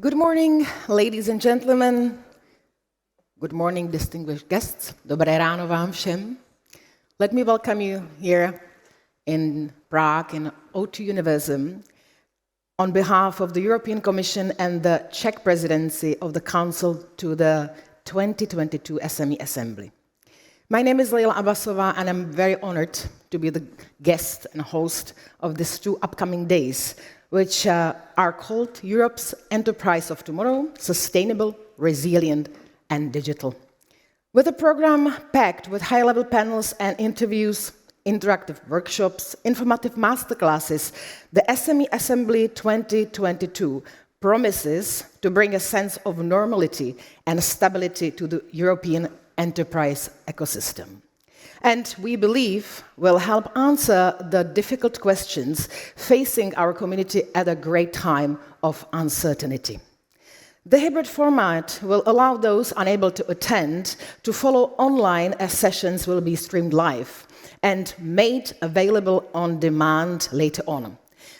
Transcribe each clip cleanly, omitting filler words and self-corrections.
Good morning, ladies and gentlemen. Good morning, distinguished guests. Dobré ráno vám všem. Let me welcome you here in Prague, in O2 University, on behalf of the European Commission and the Czech Presidency of the Council to the 2022 SME Assembly. My name is Leila Abbasova, and I'm very honored to be the guest and host of these two upcoming days, which are called Europe's Enterprise of Tomorrow, Sustainable, Resilient, and Digital. With a program packed with high-level panels and interviews, interactive workshops, informative masterclasses, the SME Assembly 2022 promises to bring a sense of normality and stability to the European enterprise ecosystem. And we believe will help answer the difficult questions facing our community at a great time of uncertainty. The hybrid format will allow those unable to attend to follow online as sessions will be streamed live and made available on demand later on.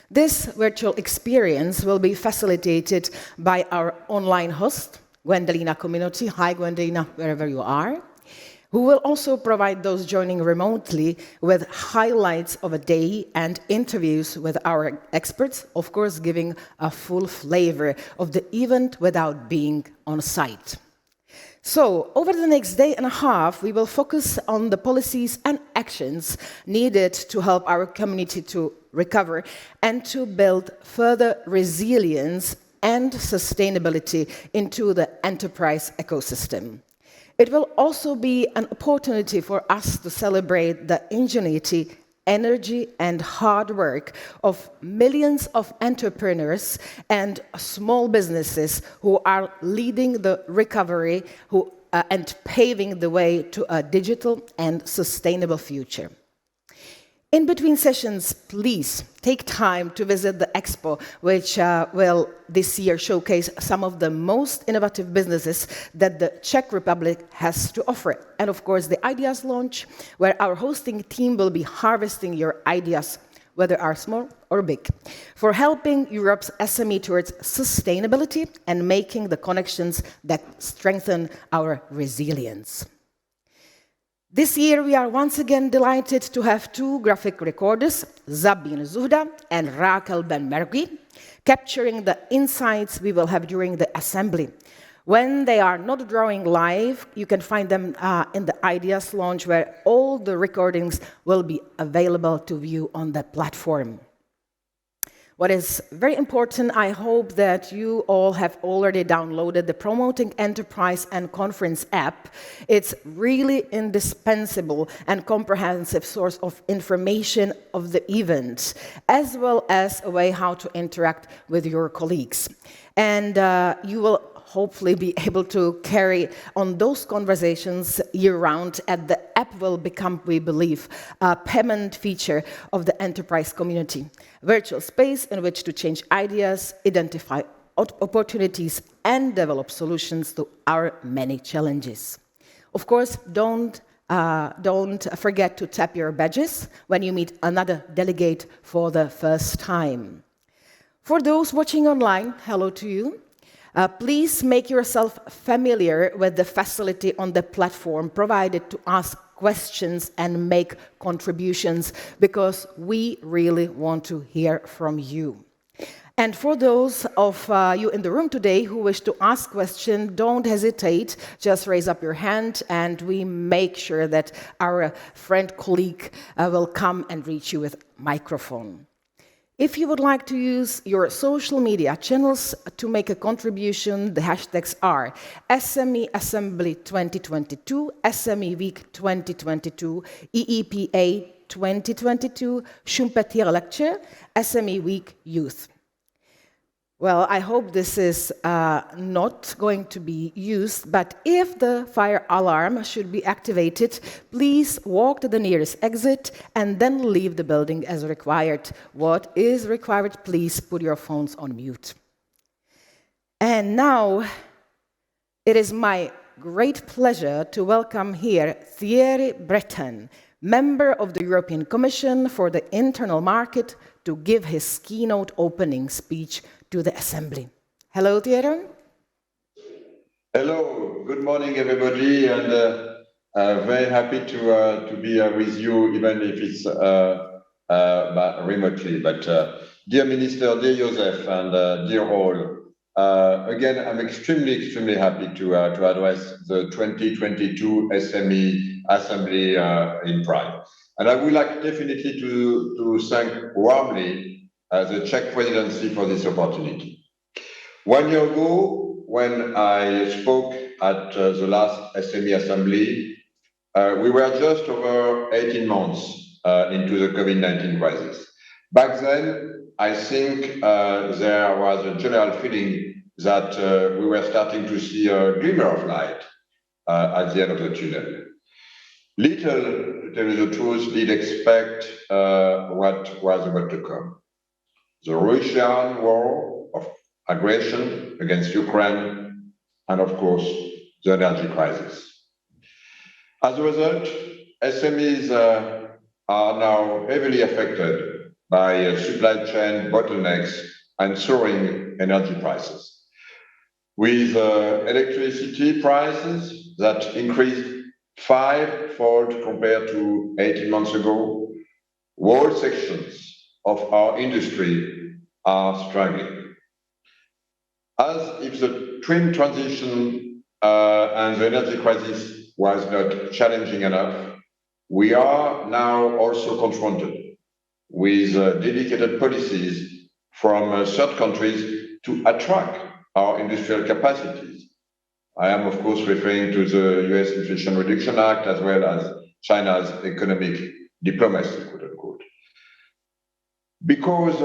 This virtual experience will be facilitated by our online host, Gwendolina Community. Hi, Gwendolina, wherever you are. Who will also provide those joining remotely with highlights of a day and interviews with our experts, of course giving a full flavor of the event without being on site. So, over the next day and a half, we will focus on the policies and actions needed to help our community to recover and to build further resilience and sustainability into the enterprise ecosystem. It will also be an opportunity for us to celebrate the ingenuity, energy, and hard work of millions of entrepreneurs and small businesses who are leading the recovery and paving the way to a digital and sustainable future. In between sessions, please take time to visit the expo, which will this year showcase some of the most innovative businesses that the Czech Republic has to offer. And of course, the Ideas Launch, where our hosting team will be harvesting your ideas, whether are small or big, for helping Europe's SME towards sustainability and making the connections that strengthen our resilience. This year, we are once again delighted to have two graphic recorders, Sabine Zuhda and Raquel Ben-Mergui, capturing the insights we will have during the assembly. When they are not drawing live, you can find them in the Ideas Launch, where all the recordings will be available to view on the platform. What is very important, I hope that you all have already downloaded the Promoting Enterprise and Conference app. It's really indispensable and comprehensive source of information of the event, as well as a way how to interact with your colleagues. And you will hopefully be able to carry on those conversations year-round, and the app will become, we believe, a permanent feature of the enterprise community. Virtual space in which to change ideas, identify opportunities, and develop solutions to our many challenges. Of course, don't forget to tap your badges when you meet another delegate for the first time. For those watching online, hello to you. Please make yourself familiar with the facility on the platform provided to ask questions and make contributions, because we really want to hear from you. And for those of you in the room today who wish to ask questions, don't hesitate, just raise up your hand and we make sure that our friend colleague will come and reach you with a microphone. If you would like to use your social media channels to make a contribution, the hashtags are SME Assembly 2022, SME Week 2022, EEPA 2022, Schumpeter Lecture, SME Week Youth. Well, I hope this is not going to be used, but if the fire alarm should be activated, please walk to the nearest exit and then leave the building as required. What is required, please put your phones on mute. And now, it is my great pleasure to welcome here Thierry Breton, member of the European Commission for the Internal Market, to give his keynote opening speech to the Assembly. Hello, Thierry. Hello, good morning, everybody, and very happy to be with you, even if it's remotely. But dear Minister, dear Jozef, and dear all, again, I'm extremely happy to address the 2022 SME Assembly in Prague. And I would like definitely to thank warmly the Czech Presidency for this opportunity. 1 year ago, when I spoke at the last SME Assembly, we were just over 18 months into the COVID-19 crisis. Back then, I think there was a general feeling that we were starting to see a glimmer of light at the end of the tunnel. Little, to tell you the truth, did expect what was about to come. The Russian war of aggression against Ukraine, and of course, the energy crisis. As a result, SMEs are now heavily affected by supply chain bottlenecks and soaring energy prices. With electricity prices that increased five-fold compared to 18 months ago, whole sections of our industry are struggling. As if the twin transition and the energy crisis was not challenging enough, we are now also confronted with dedicated policies from third countries to attract our industrial capacities. I am, of course, referring to the US Inflation Reduction Act as well as China's economic diplomacy, quote unquote. Because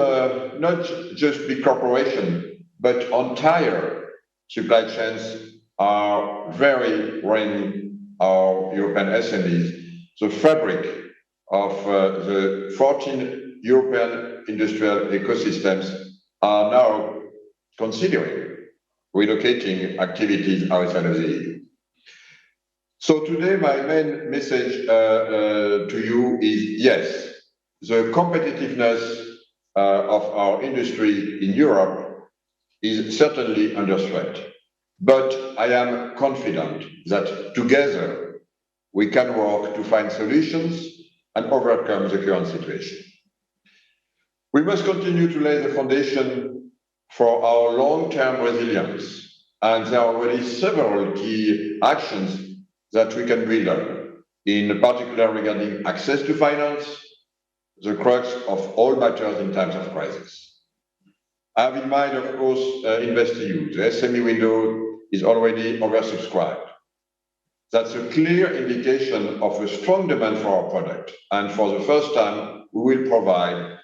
not just big corporations, but entire supply chains are very worrying our European SMEs. The fabric of the 14 European industrial ecosystems are now considering relocating activities outside of the EU. So today, my main message to you is yes, the competitiveness of our industry in Europe is certainly under threat. But I am confident that together we can work to find solutions and overcome the current situation. We must continue to lay the foundation for our long-term resilience, and there are already several key actions that we can build on, in particular regarding access to finance, the crux of all matters in times of crisis. I have in mind, of course, InvestEU. The SME window is already oversubscribed. That's a clear indication of a strong demand for our product, and for the first time, we will provide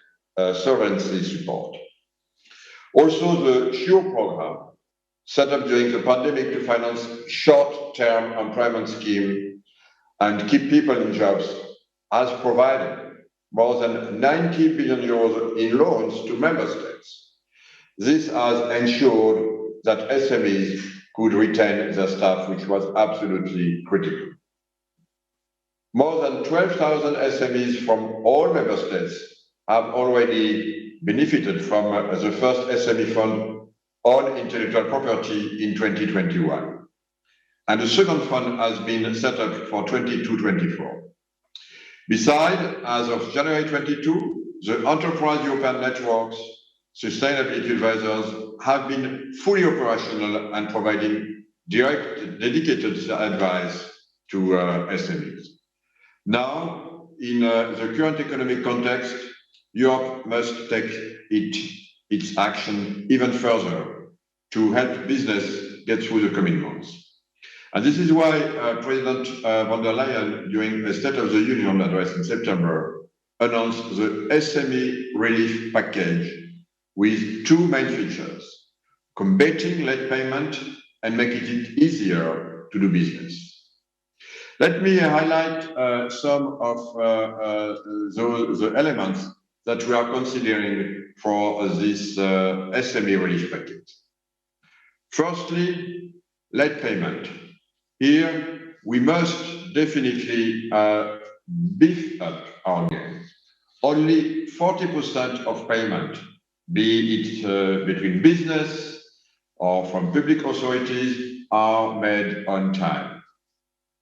solvency support. Also, the SURE program, set up during the pandemic to finance short-term employment scheme and keep people in jobs, has provided more than 90 billion euros in loans to member states. This has ensured that SMEs could retain their staff, which was absolutely critical. More than 12,000 SMEs from all member states have already benefited from the first SME fund on intellectual property in 2021. And the second fund has been set up for 22-24. Besides, as of January 22, the Enterprise European Networks sustainability advisors have been fully operational and providing direct, dedicated advice to SMEs. Now, in the current economic context, Europe must take its action even further to help business get through the coming months. And this is why President von der Leyen, during the State of the Union address in September, announced the SME relief package with two main features: combating late payment and making it easier to do business. Let me highlight some of the elements that we are considering for this SME relief package. Firstly, late payment. Here, we must definitely beef up our game. Only 40% of payment, be it between business, or from public authorities are made on time.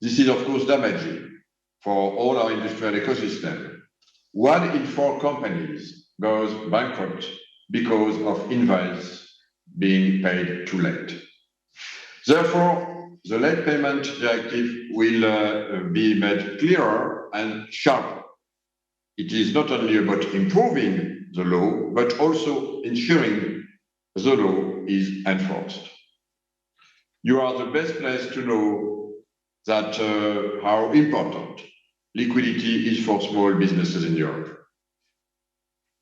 This is, of course, damaging for all our industrial ecosystem. 1 in 4 companies goes bankrupt because of invoice being paid too late. Therefore, the late payment directive will be made clearer and sharper. It is not only about improving the law, but also ensuring the law is enforced. You are the best place to know that how important liquidity is for small businesses in Europe.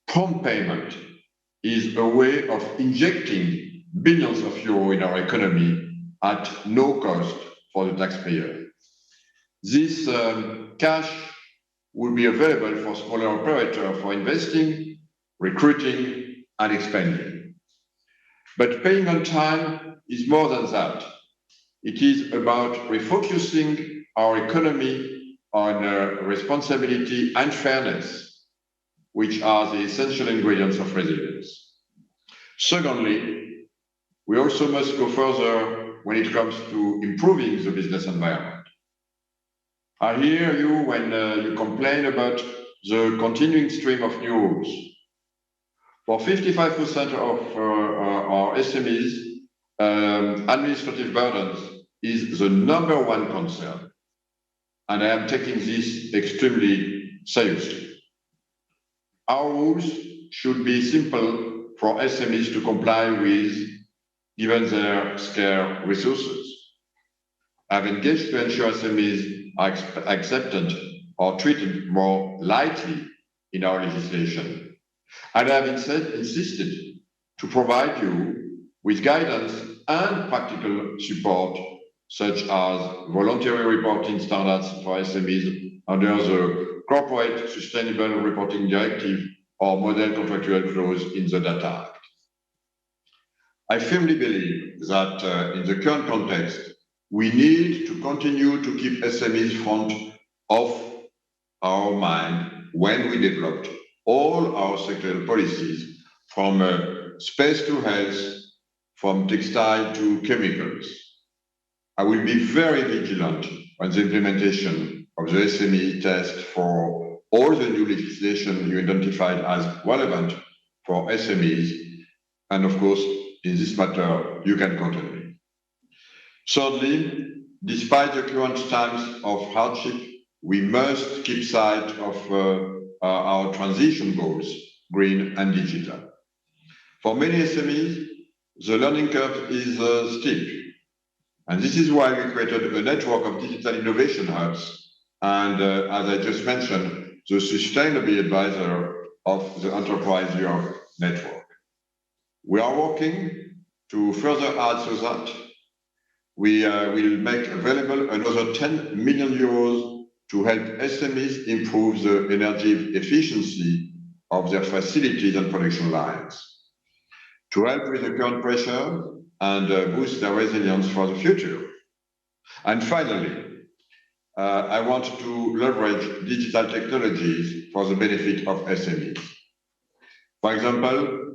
Prompt payment is a way of injecting billions of euros in our economy at no cost for the taxpayer. This cash will be available for smaller operators for investing, recruiting, and expanding. But paying on time is more than that. It is about refocusing our economy on responsibility and fairness, which are the essential ingredients of resilience. Secondly, we also must go further when it comes to improving the business environment. I hear you when you complain about the continuing stream of new rules. For 55% of our SMEs, administrative burdens is the #1 concern, and I am taking this extremely seriously. Our rules should be simple for SMEs to comply with, given their scarce resources. I've engaged to ensure SMEs are accepted or treated more lightly in our legislation. And I have insisted to provide you with guidance and practical support, such as voluntary reporting standards for SMEs under the Corporate Sustainable Reporting Directive or model contractual clause in the Data Act. I firmly believe that in the current context, we need to continue to keep SMEs front of our mind when we developed all our sectoral policies, from space to health, from textile to chemicals. I will be very vigilant on the implementation of the SME test for all the new legislation you identified as relevant for SMEs. And of course, in this matter, you can count on me. Thirdly, despite the current times of hardship, we must keep sight of our transition goals, green and digital. For many SMEs, the learning curve is steep. And this is why we created a network of digital innovation hubs and, as I just mentioned, the sustainability advisor of the Enterprise Europe network. We are working to further add so that we will make available another 10 million euros to help SMEs improve the energy efficiency of their facilities and production lines, to help with the current pressure and boost their resilience for the future. And finally, I want to leverage digital technologies for the benefit of SMEs. For example,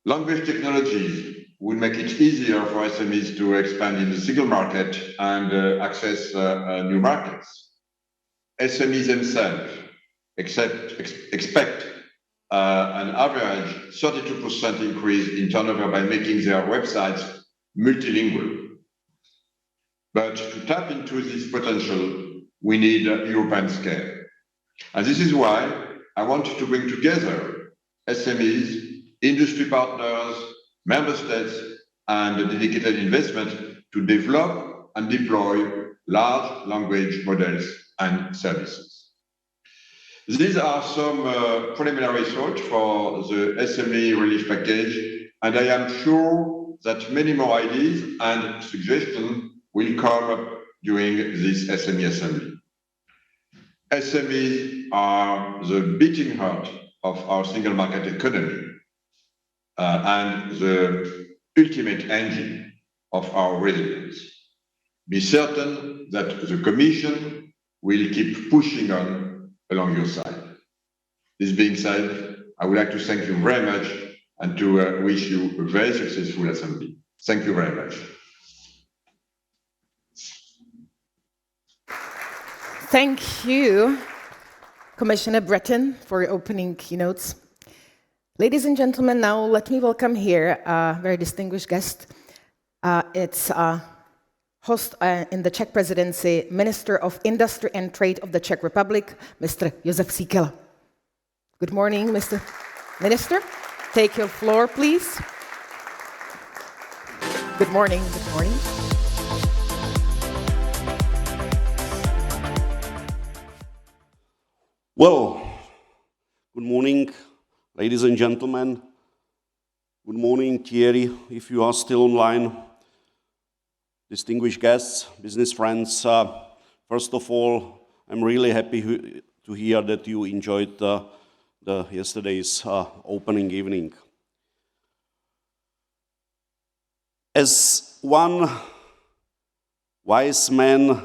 language technologies will make it easier for SMEs to expand in the single market and access new markets. SMEs themselves expect an average 32% increase in turnover by making their websites multilingual. But to tap into this potential, we need European scale. And this is why I want to bring together SMEs, industry partners, member states, and dedicated investment to develop and deploy large language models and services. These are some preliminary thoughts for the SME relief package, and I am sure that many more ideas and suggestions will come during this SME assembly. SMEs are the beating heart of our single market economy and the ultimate engine of our resilience. Be certain that the Commission will keep pushing on along your side. This being said, I would like to thank you very much and to wish you a very successful assembly. Thank you very much. Thank you, Commissioner Breton, for your opening keynotes. Ladies and gentlemen, now let me welcome here a very distinguished guest. It's host in the Czech Presidency, Minister of Industry and Trade of the Czech Republic, Mr. Jozef Sikela. Good morning, Mr. Minister. Take your floor, please. Good morning. Good morning. Well, good morning, ladies and gentlemen. Good morning, Thierry, if you are still online. Distinguished guests, business friends. First of all, I'm really happy to hear that you enjoyed yesterday's opening evening. As one wise man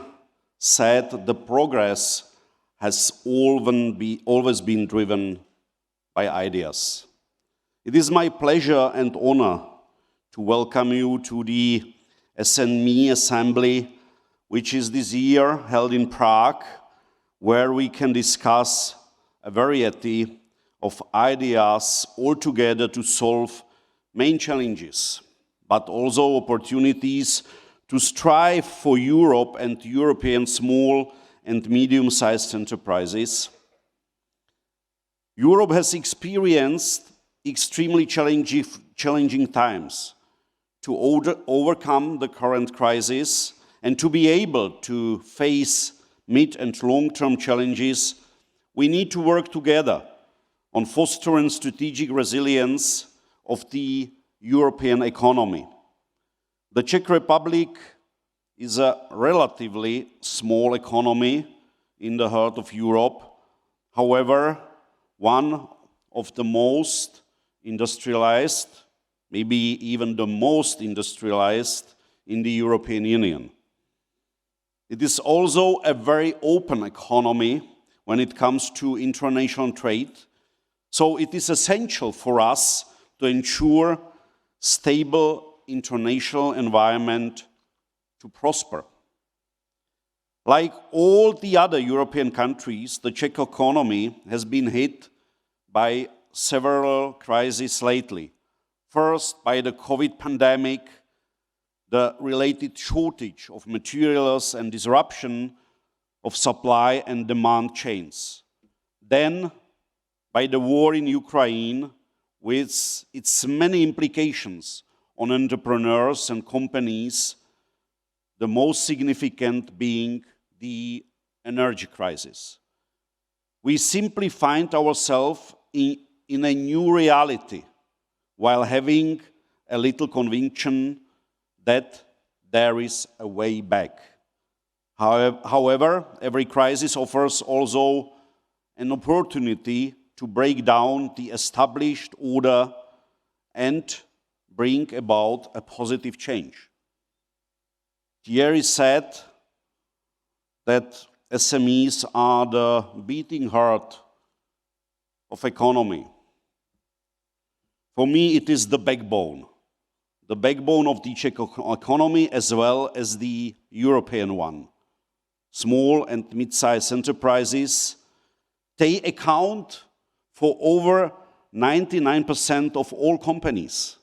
said, the progress has always been driven by ideas. It is my pleasure and honor to welcome you to the SME Assembly, which is this year held in Prague, where we can discuss a variety of ideas all together to solve main challenges, but also opportunities to strive for Europe and European small and medium-sized enterprises. Europe has experienced extremely challenging times. To overcome the current crisis and to be able to face mid- and long-term challenges, we need to work together on fostering strategic resilience of the European economy. The Czech Republic is a relatively small economy in the heart of Europe. However, one of the most industrialized, maybe even the most industrialized in the European Union. It is also a very open economy when it comes to international trade, so it is essential for us to ensure stable international environment to prosper. Like all the other European countries, the Czech economy has been hit by several crises lately. First, by the COVID pandemic, the related shortage of materials and disruption of supply and demand chains. Then, by the war in Ukraine, with its many implications on entrepreneurs and companies, the most significant being the energy crisis. We simply find ourselves in a new reality, while having a little conviction that there is a way back. However, every crisis offers also an opportunity to break down the established order and bring about a positive change. Thierry said that SMEs are the beating heart of economy. For me, it is the backbone of the Czech economy as well as the European one. Small and mid-sized enterprises, they account for over 99% of all companies.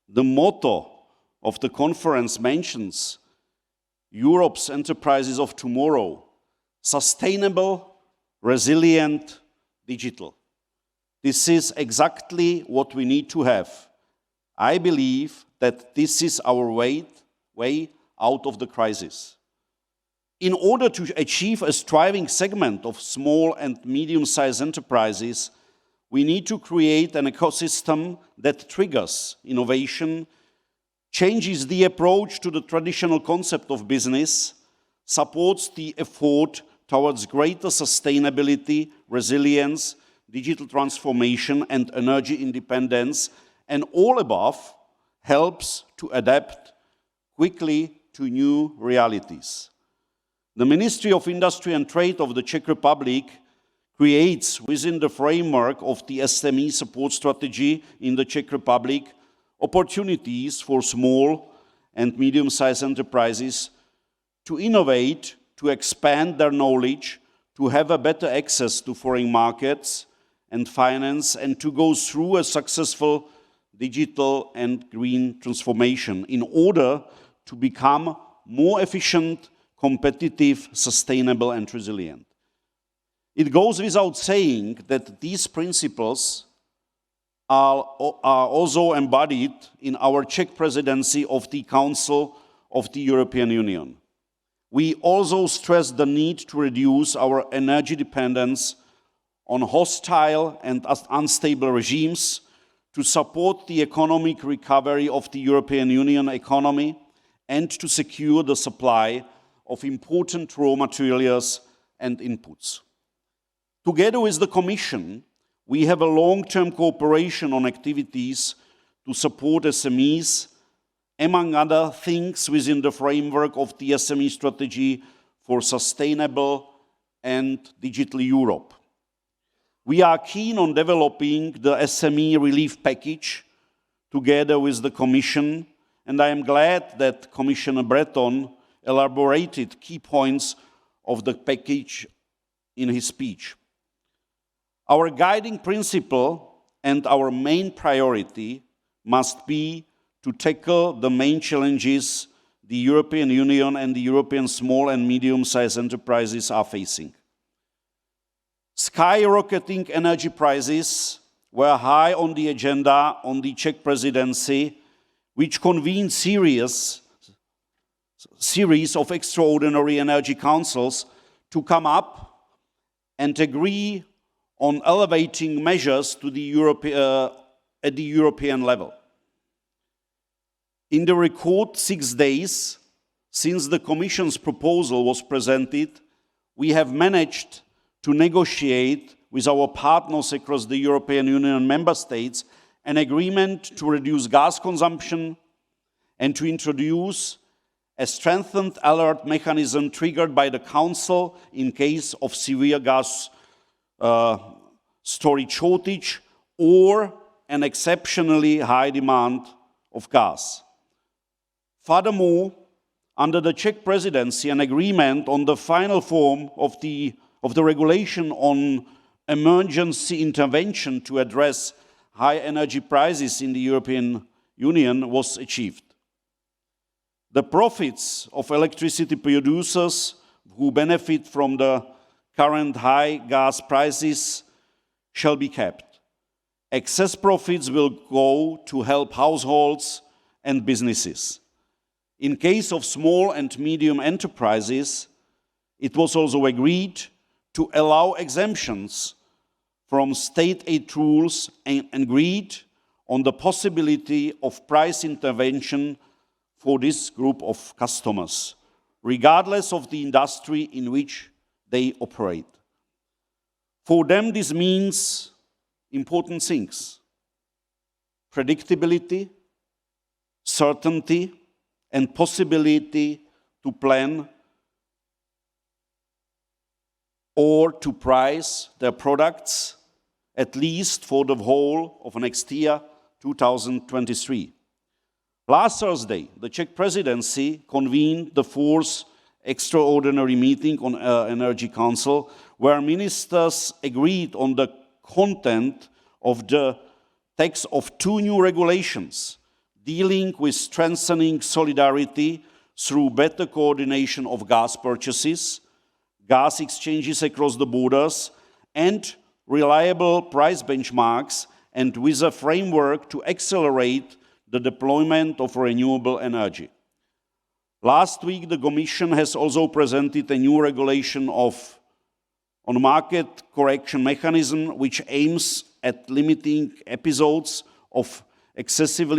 The motto of the conference mentions Europe's enterprises of tomorrow: sustainable, resilient, digital. This is exactly what we need to have. I believe that this is our way out of the crisis. In order to achieve a thriving segment of small and medium-sized enterprises, we need to create an ecosystem that triggers innovation, changes the approach to the traditional concept of business, supports the effort towards greater sustainability, resilience, digital transformation, and energy independence, and all above helps to adapt quickly to new realities. The Ministry of Industry and Trade of the Czech Republic creates within the framework of the SME support strategy in the Czech Republic opportunities for small and medium-sized enterprises to innovate, to expand their knowledge, to have a better access to foreign markets and finance, and to go through a successful digital and green transformation in order to become more efficient, competitive, sustainable, and resilient. It goes without saying that these principles are also embodied in our Czech presidency of the Council of the European Union. We also stress the need to reduce our energy dependence on hostile and unstable regimes, to support the economic recovery of the European Union economy, and to secure the supply of important raw materials and inputs. Together with the Commission, we have a long-term cooperation on activities to support SMEs, among other things within the framework of the SME strategy for sustainable and digital Europe. We are keen on developing the SME relief package together with the Commission, and I am glad that Commissioner Breton elaborated key points of the package in his speech. Our guiding principle and our main priority must be to tackle the main challenges the European Union and the European small and medium-sized enterprises are facing. Skyrocketing energy prices were high on the agenda on the Czech presidency, which convened series of extraordinary energy councils to come up and agree on elevating measures to at the European level. In the record 6 days since the Commission's proposal was presented, we have managed to negotiate with our partners across the European Union member states an agreement to reduce gas consumption and to introduce a strengthened alert mechanism triggered by the Council in case of severe gas storage shortage or an exceptionally high demand of gas. Furthermore, under the Czech presidency, an agreement on the final form of the regulation on emergency intervention to address high energy prices in the European Union was achieved. The profits of electricity producers who benefit from the current high gas prices shall be kept. Excess profits will go to help households and businesses. In case of small and medium enterprises, it was also agreed to allow exemptions from state aid rules and agreed on the possibility of price intervention for this group of customers, regardless of the industry in which they operate. For them, this means important things: predictability, certainty, and possibility to plan or to price their products, at least for the whole of next year, 2023. Last Thursday, the Czech presidency convened the fourth extraordinary meeting on Energy Council, where ministers agreed on the content of the text of 2 new regulations dealing with strengthening solidarity through better coordination of gas purchases, gas exchanges across the borders, and reliable price benchmarks, and with a framework to accelerate the deployment of renewable energy. Last week, the Commission has also presented a new regulation on market correction mechanism, which aims at limiting episodes of excessive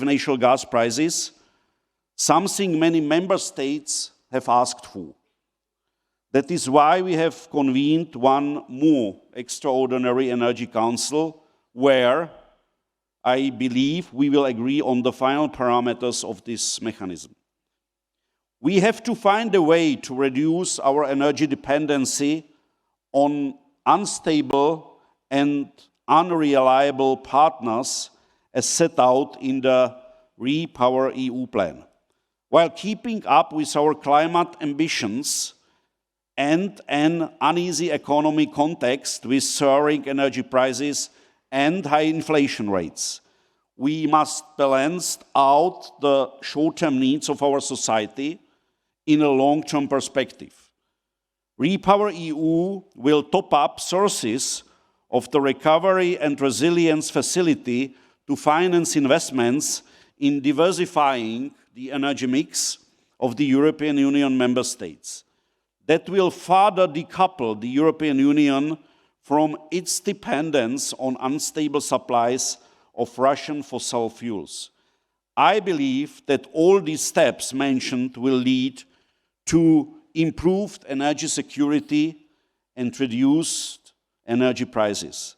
natural gas prices, something many member states have asked for. That is why we have convened one more extraordinary Energy Council, where I believe we will agree on the final parameters of this mechanism. We have to find a way to reduce our energy dependency on unstable and unreliable partners as set out in the REPowerEU plan, while keeping up with our climate ambitions and an uneasy economic context with soaring energy prices and high inflation rates. We must balance out the short-term needs of our society in a long-term perspective. REPowerEU will top up sources of the Recovery and Resilience Facility to finance investments in diversifying the energy mix of the European Union member states. That will further decouple the European Union from its dependence on unstable supplies of Russian fossil fuels. I believe that all these steps mentioned will lead to improved energy security and reduced energy prices.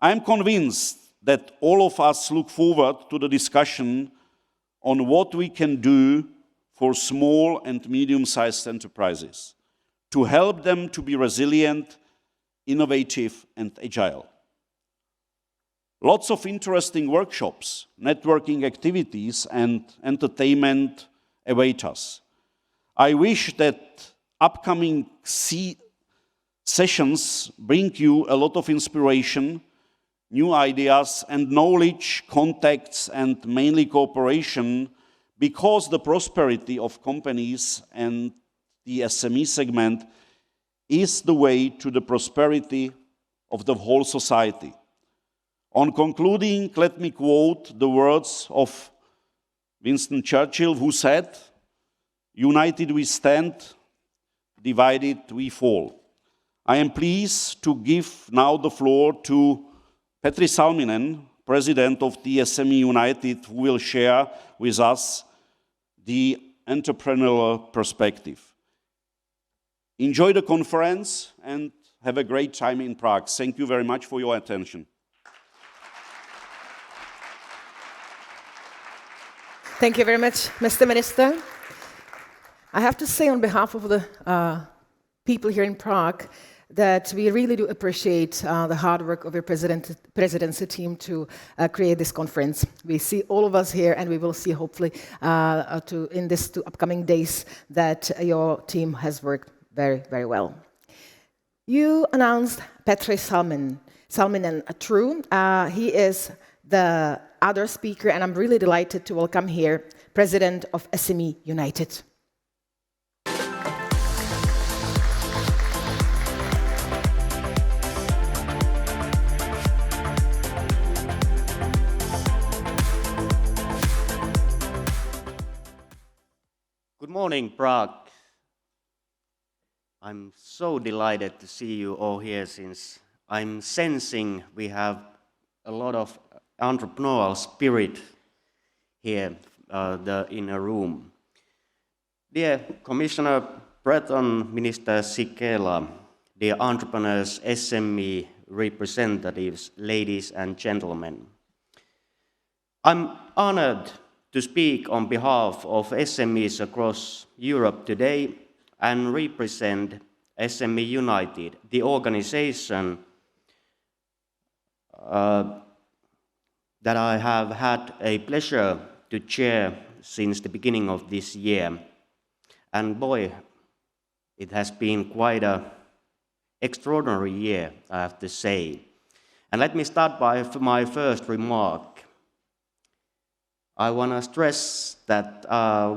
I am convinced that all of us look forward to the discussion on what we can do for small and medium-sized enterprises to help them to be resilient, innovative, and agile. Lots of interesting workshops, networking activities, and entertainment await us. I wish that upcoming sessions bring you a lot of inspiration, new ideas and knowledge, contacts, and mainly cooperation, because the prosperity of companies and the SME segment is the way to the prosperity of the whole society. On concluding, let me quote the words of Winston Churchill, who said, "United we stand, divided we fall." I am pleased to give now the floor to Petri Salminen, President of the SMEunited, who will share with us the entrepreneurial perspective. Enjoy the conference and have a great time in Prague. Thank you very much for your attention. Thank you very much, Mr. Minister. I have to say on behalf of the people here in Prague that we really do appreciate the hard work of your presidency team to create this conference. We see all of us here, and we will see hopefully in these 2 upcoming days that your team has worked very, very well. You announced Petri Salminen, true. He is the other speaker, and I'm really delighted to welcome here President of SMEunited. Good morning, Prague. I'm so delighted to see you all here, since I'm sensing we have a lot of entrepreneurial spirit here in a room. Dear Commissioner Breton, Minister Sikela, dear entrepreneurs, SME representatives, ladies and gentlemen. I'm honored to speak on behalf of SMEs across Europe today and represent SMEunited, the organization that I have had a pleasure to chair since the beginning of this year. And boy, it has been quite an extraordinary year, I have to say. And let me start by my first remark. I want to stress that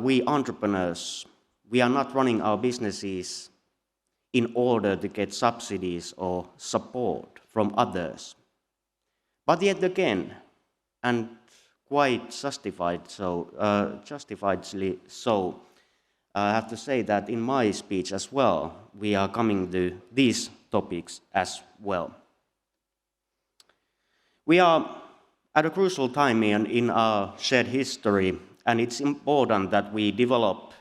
we entrepreneurs, we are not running our businesses in order to get subsidies or support from others. But yet again, and quite justifiedly so, I have to say that in my speech as well, we are coming to these topics as well. We are at a crucial time in our shared history, and it's important that we develop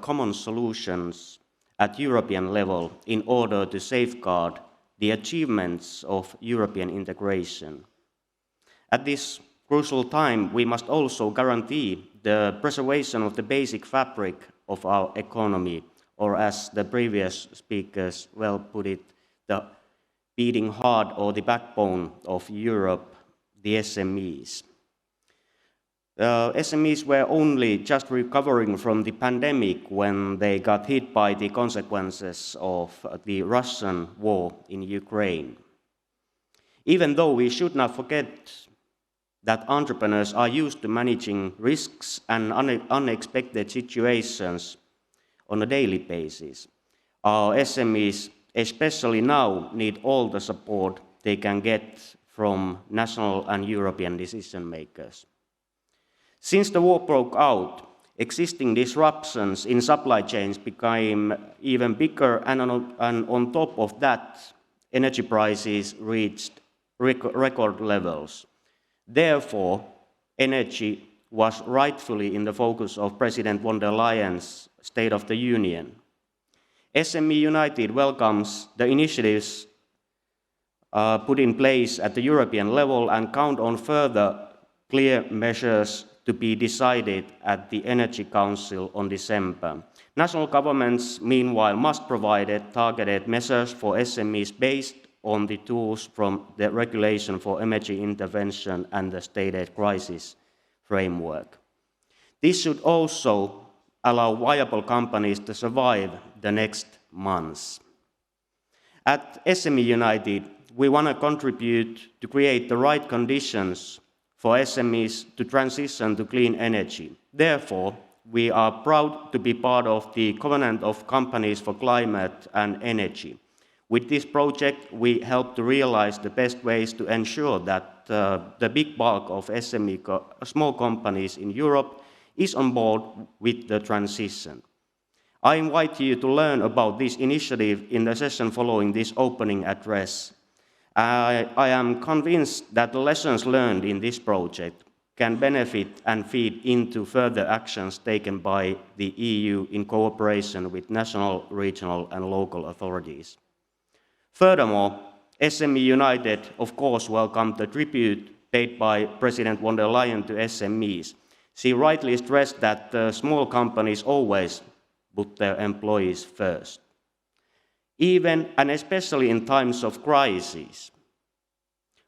common solutions at European level in order to safeguard the achievements of European integration. At this crucial time, we must also guarantee the preservation of the basic fabric of our economy, or as the previous speakers well put it, the beating heart or the backbone of Europe, the SMEs. SMEs were only just recovering from the pandemic when they got hit by the consequences of the Russian war in Ukraine. Even though we should not forget that entrepreneurs are used to managing risks and unexpected situations on a daily basis, our SMEs, especially now, need all the support they can get from national and European decision makers. Since the war broke out, existing disruptions in supply chains became even bigger, and on top of that, energy prices reached record levels. Therefore, energy was rightfully in the focus of President von der Leyen's State of the Union. SMEunited welcomes the initiatives put in place at the European level and count on further clear measures to be decided at the Energy Council on December. National governments, meanwhile, must provide targeted measures for SMEs based on the tools from the Regulation for Energy Intervention and the State Aid Crisis Framework. This should also allow viable companies to survive the next months. At SMEunited, we want to contribute to create the right conditions for SMEs to transition to clean energy. Therefore, we are proud to be part of the Covenant of Companies for Climate and Energy. With this project, we help to realize the best ways to ensure that the big bulk of small companies in Europe is on board with the transition. I invite you to learn about this initiative in the session following this opening address. I am convinced that the lessons learned in this project can benefit and feed into further actions taken by the EU in cooperation with national, regional, and local authorities. Furthermore, SMEunited, of course, welcomed the tribute paid by President von der Leyen to SMEs. She rightly stressed that small companies always put their employees first. Even and especially in times of crisis.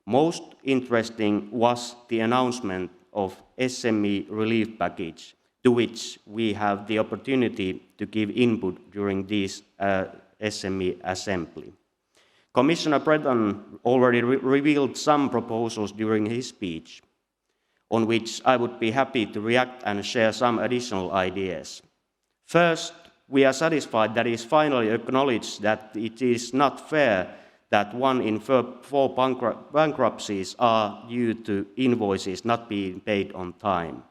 Most interesting was the announcement of SME relief package, to which we have the opportunity to give input during this SME assembly. Commissioner Breton already revealed some proposals during his speech, on which I would be happy to react and share some additional ideas. First, we are satisfied that it is finally acknowledged that it is not fair that 1 in 4 bankruptcies are due to invoices not being paid on time.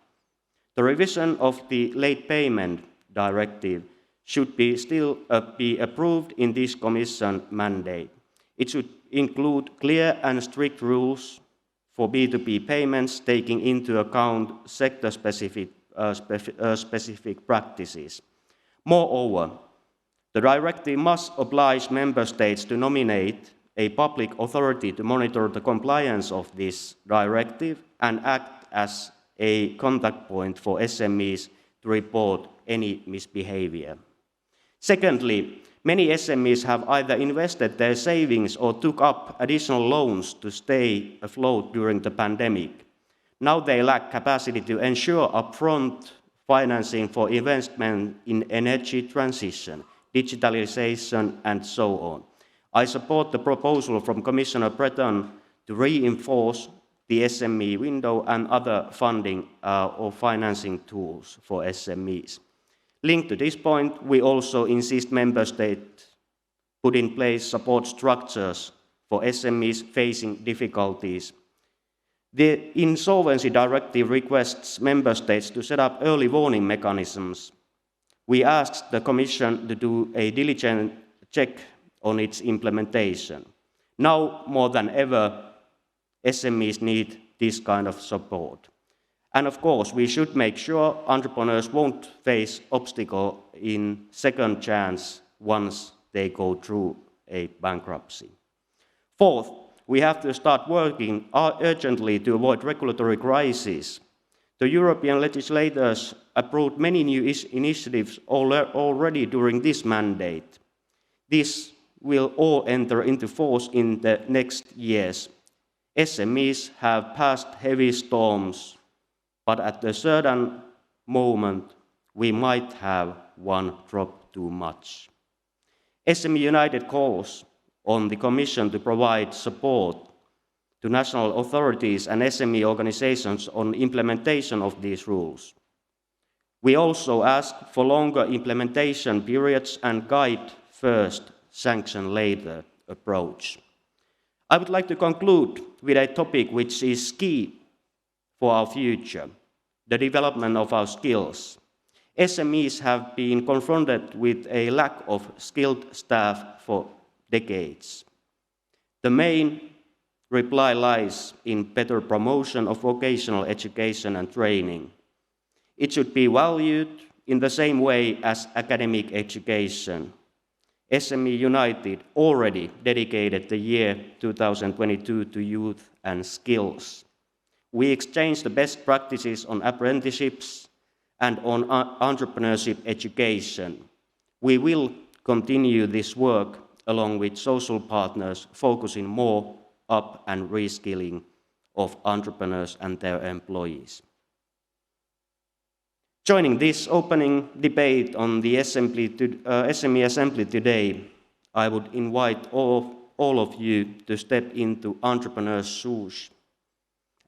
The revision of the Late Payment Directive should still be approved in this Commission mandate. It should include clear and strict rules for B2B payments, taking into account sector-specific practices. Moreover, the directive must oblige member states to nominate a public authority to monitor the compliance of this directive and act as a contact point for SMEs to report any misbehavior. Secondly, many SMEs have either invested their savings or took up additional loans to stay afloat during the pandemic. Now they lack capacity to ensure upfront financing for investment in energy transition, digitalization, and so on. I support the proposal from Commissioner Breton to reinforce the SME window and other funding or financing tools for SMEs. Linked to this point, we also insist member states put in place support structures for SMEs facing difficulties. The Insolvency Directive requests member states to set up early warning mechanisms. We asked the Commission to do a diligent check on its implementation. Now more than ever, SMEs need this kind of support. And of course, we should make sure entrepreneurs won't face obstacles in second chance once they go through a bankruptcy. Fourth, we have to start working urgently to avoid regulatory crises. The European legislators approved many new initiatives already during this mandate. This will all enter into force in the next years. SMEs have passed heavy storms, but at a certain moment, we might have one drop too much. SMEunited calls on the Commission to provide support to national authorities and SME organizations on implementation of these rules. We also ask for longer implementation periods and guide first, sanction later approach. I would like to conclude with a topic which is key for our future, the development of our skills. SMEs have been confronted with a lack of skilled staff for decades. The main reply lies in better promotion of vocational education and training. It should be valued in the same way as academic education. SMEunited already dedicated the year 2022 to youth and skills. We exchanged the best practices on apprenticeships and on entrepreneurship education. We will continue this work along with social partners, focusing more up and reskilling of entrepreneurs and their employees. Joining this opening debate on the SME Assembly today, I would invite all of you to step into entrepreneurs' shoes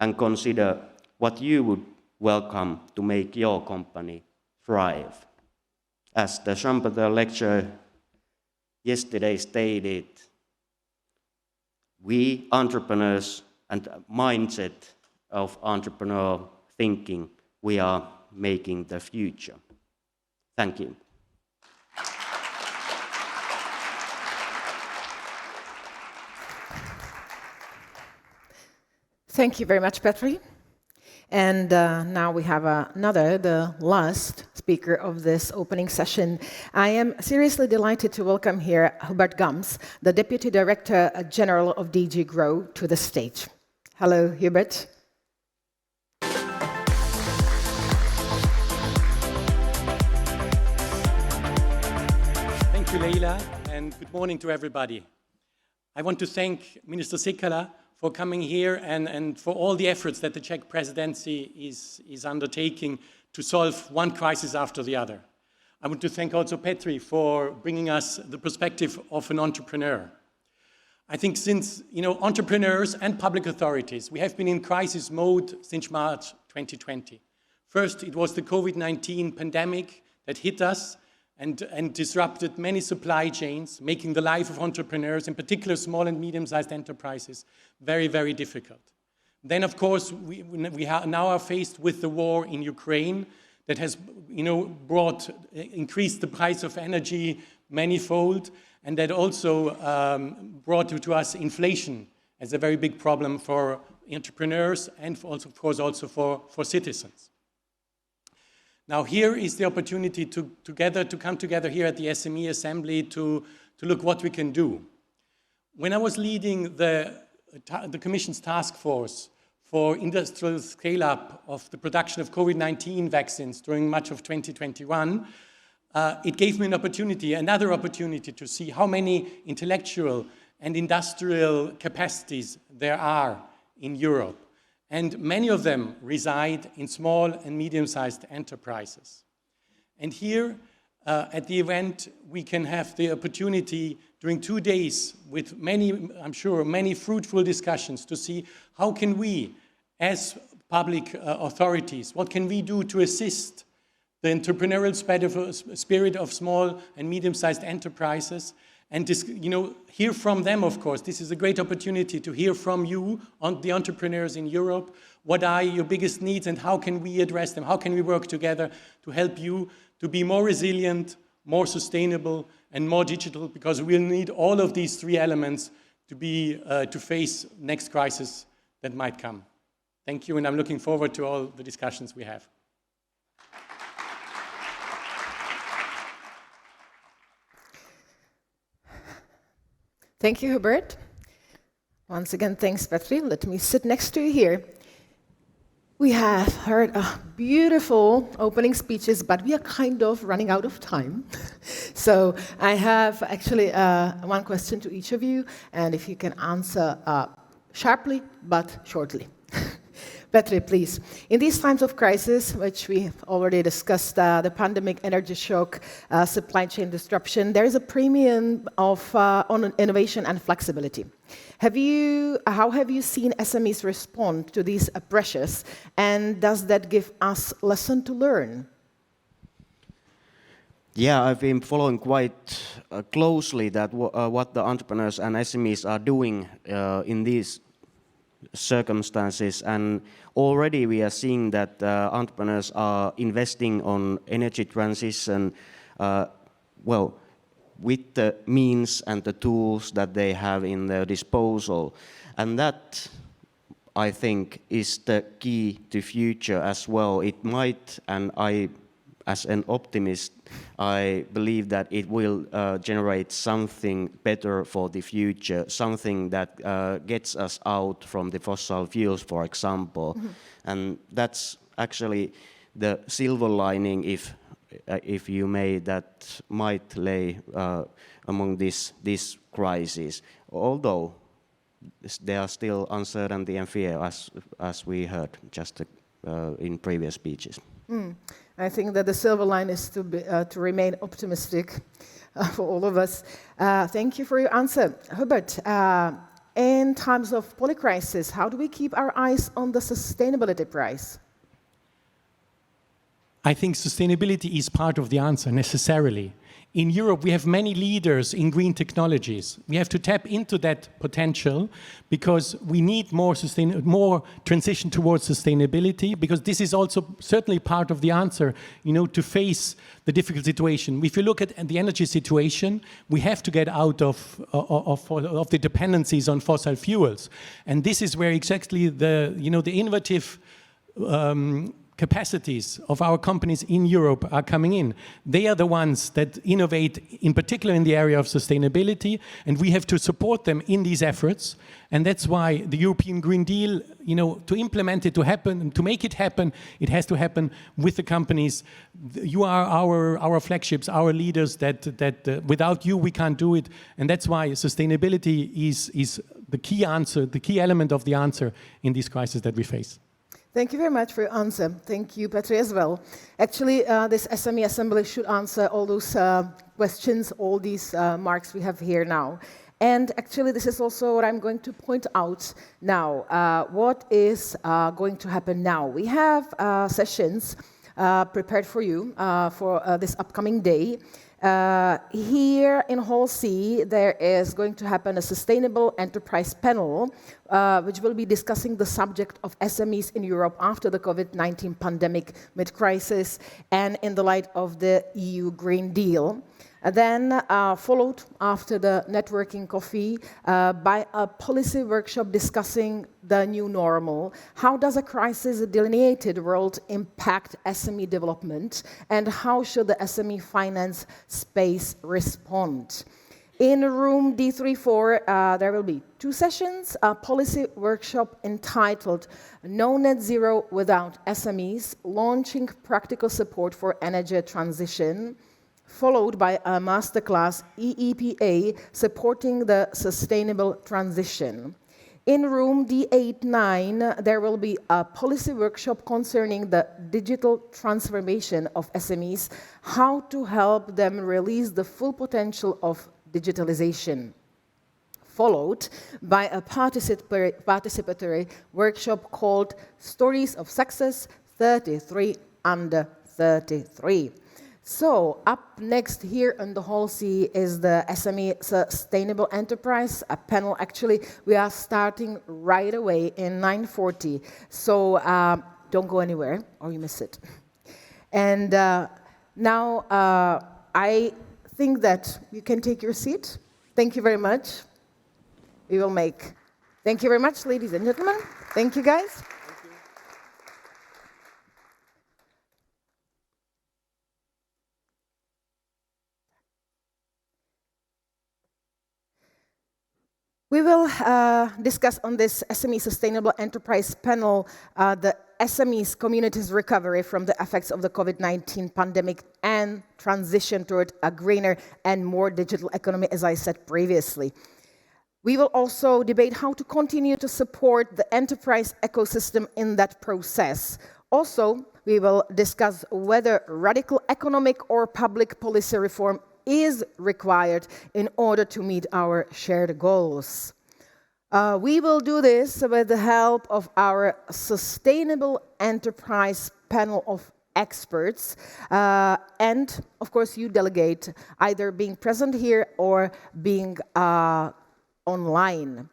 and consider what you would welcome to make your company thrive. As the Schumpeter lecture yesterday stated, we entrepreneurs and mindset of entrepreneurial thinking, we are making the future. Thank you. Thank you very much, Petri. And now we have the last speaker of this opening session. I am seriously delighted to welcome here Hubert Gams, the Deputy Director General of DG GROW, to the stage. Hello, Hubert. Thank you, Leila, and good morning to everybody. I want to thank Minister Sikela for coming here and for all the efforts that the Czech presidency is undertaking to solve one crisis after the other. I want to thank also Petri for bringing us the perspective of an entrepreneur. I think since, entrepreneurs and public authorities, we have been in crisis mode since March 2020. First, it was the COVID-19 pandemic that hit us and disrupted many supply chains, making the life of entrepreneurs, in particular small and medium-sized enterprises, very, very difficult. Then, of course, we now are faced with the war in Ukraine that has, increased the price of energy manifold, and that also brought to us inflation as a very big problem for entrepreneurs and also, of course, also for citizens. Now, here is the opportunity to come together here at the SME Assembly to look what we can do. When I was leading the Commission's task force for industrial scale-up of the production of COVID-19 vaccines during much of 2021, it gave me another opportunity to see how many intellectual and industrial capacities there are in Europe. And many of them reside in small and medium-sized enterprises. And here at the event, we can have the opportunity during 2 days with I'm sure, many fruitful discussions to see how can we, as public authorities, what can we do to assist the entrepreneurial spirit of small and medium-sized enterprises, and hear from them, of course. This is a great opportunity to hear from you, the entrepreneurs in Europe. What are your biggest needs and how can we address them? How can we work together to help you to be more resilient, more sustainable, and more digital? Because we'll need all of these three elements to face next crisis that might come. Thank you, and I'm looking forward to all the discussions we have. Thank you, Hubert. Once again, thanks, Petri. Let me sit next to you here. We have heard beautiful opening speeches, but we are kind of running out of time. So I have actually one question to each of you, and if you can answer sharply but shortly. Petri, please. In these times of crisis, which we have already discussed, the pandemic, energy shock, supply chain disruption, there is a premium on innovation and flexibility. How have you seen SMEs respond to these pressures, and does that give us lesson to learn? Yeah, I've been following quite closely that what the entrepreneurs and SMEs are doing in these circumstances, and already we are seeing that entrepreneurs are investing on energy transition, with the means and the tools that they have in their disposal. And that, I think, is the key to future as well. It might, and as an optimist, I believe that it will generate something better for the future, something that gets us out from the fossil fuels, for example. Mm-hmm. And that's actually the silver lining, if you may, that might lay among this crisis. Although there are still uncertainty and fear, as we heard just in previous speeches. I think that the silver line is to remain optimistic for all of us. Thank you for your answer. Hubert, in times of polycrisis, how do we keep our eyes on the sustainability prize? I think sustainability is part of the answer, necessarily. In Europe, we have many leaders in green technologies. We have to tap into that potential because we need more transition towards sustainability, because this is also certainly part of the answer, to face the difficult situation. If you look at the energy situation, we have to get out of the dependencies on fossil fuels. And this is where exactly the innovative capacities of our companies in Europe are coming in. They are the ones that innovate, in particular in the area of sustainability, and we have to support them in these efforts. And that's why the European Green Deal, to implement it, to make it happen, it has to happen with the companies. You are our flagships, our leaders, that without you we can't do it. And that's why sustainability is the key answer, the key element of the answer in this crisis that we face. Thank you very much for your answer. Thank you, Petri, as well. Actually, this SME Assembly should answer all those questions, all these marks we have here now. And actually, this is also what I'm going to point out now. What is going to happen now? We have sessions prepared for you for this upcoming day. Here in Hall C, there is going to happen a Sustainable Enterprise panel, which will be discussing the subject of SMEs in Europe after the COVID-19 pandemic mid-crisis and in the light of the EU Green Deal. Then followed after the networking coffee by a policy workshop discussing the new normal. How does a crisis-delineated world impact SME development, and how should the SME finance space respond? In room D34, there will be 2 sessions, a policy workshop entitled No Net Zero Without SMEs, Launching Practical Support for Energy Transition, followed by a masterclass, EEPA, Supporting the Sustainable Transition. In room D89, there will be a policy workshop concerning the digital transformation of SMEs, how to help them release the full potential of digitalization, followed by a participatory workshop called Stories of Success 33 Under 33. So, up next here in the Hall C is the SME Sustainable Enterprise panel. Actually, we are starting right away in 9:40. So, don't go anywhere or you miss it. And now, I think that you can take your seat. Thank you very much. Thank you very much, ladies and gentlemen. Thank you, guys. We will discuss on this SME Sustainable Enterprise panel the SMEs communities' recovery from the effects of the COVID-19 pandemic and transition toward a greener and more digital economy, as I said previously. We will also debate how to continue to support the enterprise ecosystem in that process. Also, we will discuss whether radical economic or public policy reform is required in order to meet our shared goals. We will do this with the help of our Sustainable Enterprise panel of experts, and of course you delegate, either being present here or being online.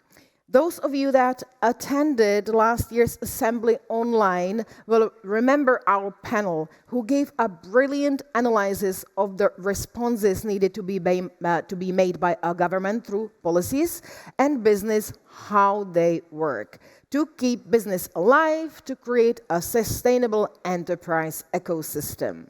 Those of you that attended last year's assembly online will remember our panel, who gave a brilliant analysis of the responses needed to be made by a government through policies and business, how they work, to keep business alive, to create a sustainable enterprise ecosystem.